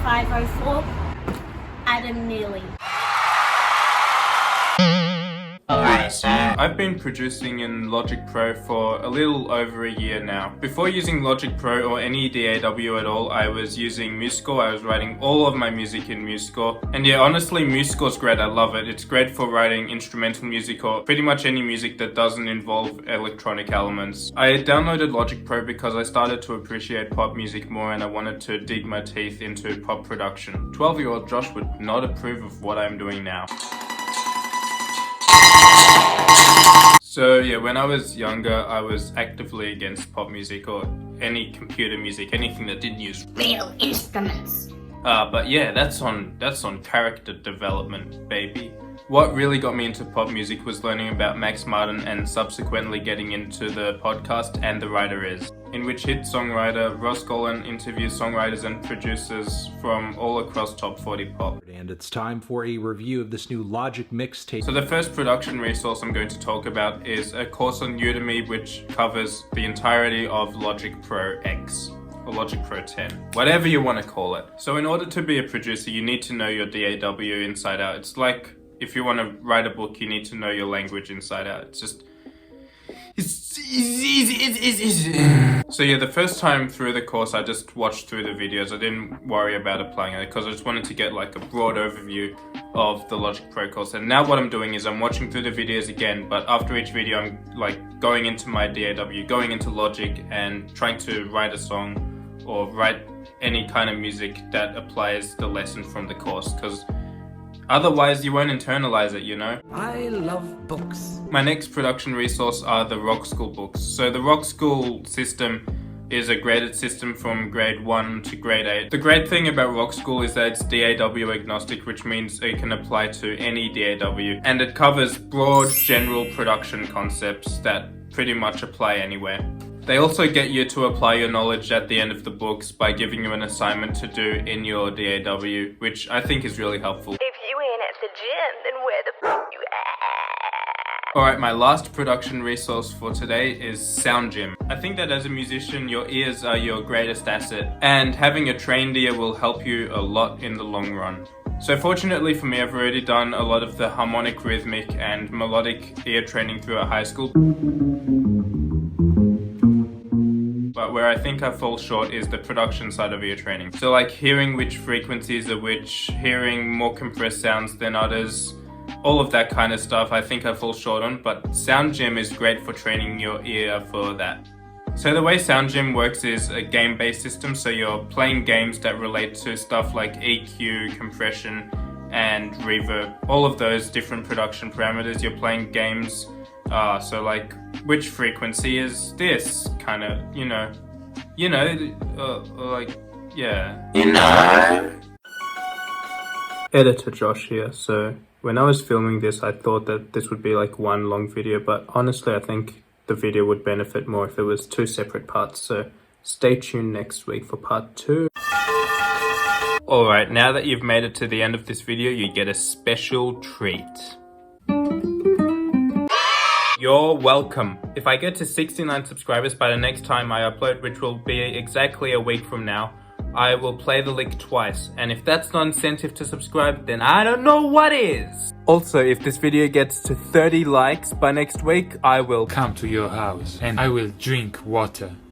504 Adam Neely. Alright, so I've been producing in Logic Pro for a little over a year now. Before using Logic Pro or any DAW at all, I was using MuseScore. I was writing all of my music in MuseScore. And yeah, honestly, MuseScore's great. I love it. It's great for writing instrumental music or pretty much any music that doesn't involve electronic elements. I downloaded Logic Pro because I started to appreciate pop music more and I wanted to dig my teeth into pop production. 12-year-old Josh would not approve of what I'm doing now. So yeah, when I was younger, I was actively against pop music or any computer music, anything that didn't use Real instruments. but yeah, that's on character development, baby. What really got me into pop music was learning about Max Martin and subsequently getting into the podcast And the Writer Is, in which hit songwriter Rockschool interviews songwriters and producers from all across top 40 pop. And it's time for a review of this new Logic mixtape. So the first production resource I'm going to talk about is a course on Udemy which covers the entirety of Logic Pro X. Or Logic Pro 10, whatever you want to call it. So in order to be a producer, you need to know your DAW inside out. It's like if you want to write a book, you need to know your language inside out. It's easy. So yeah, the first time through the course, I just watched through the videos. I didn't worry about applying it because I just wanted to get like a broad overview of the Logic Pro course. And now what I'm doing is I'm watching through the videos again, but after each video, I'm like going into my DAW, going into Logic and trying to write a song or write any kind of music that applies the lesson from the course, because otherwise you won't internalize it, you know? I love books. My next production resource are the Rockschool Books. So the Rockschool system is a graded system from grade 1 to grade 8. The great thing about Rockschool is that it's DAW agnostic, which means it can apply to any DAW. And it covers broad general production concepts that pretty much apply anywhere. They also get you to apply your knowledge at the end of the books by giving you an assignment to do in your DAW, which I think is really helpful. If you ain't at the gym, then where the fuck you at? Alright, my last production resource for today is Soundgym. I think that as a musician, your ears are your greatest asset, and having a trained ear will help you a lot in the long run. So fortunately for me, I've already done a lot of the harmonic, rhythmic, and melodic ear training throughout high school. But where I think I fall short is the production side of ear training. So like hearing which frequencies are which, hearing more compressed sounds than others, all of that kind of stuff I think I fall short on, but Soundgym is great for training your ear for that. So the way Soundgym works is a game-based system, so you're playing games that relate to stuff like EQ, compression, and reverb. All of those different production parameters, you're playing games. So like, which frequency is this? Kind of, like, yeah. You know? Editor Josh here. So when I was filming this, I thought that this would be like one long video, but honestly, I think the video would benefit more if it was two separate parts. So stay tuned next week for part 2. Alright, now that you've made it to the end of this video, you get a special treat. You're welcome. If I get to 69 subscribers by the next time I upload, which will be exactly a week from now, I will play the lick twice. And if that's not incentive to subscribe, then I don't know what is. Also, if this video gets to 30 likes by next week, I will come to your house and I will drink water.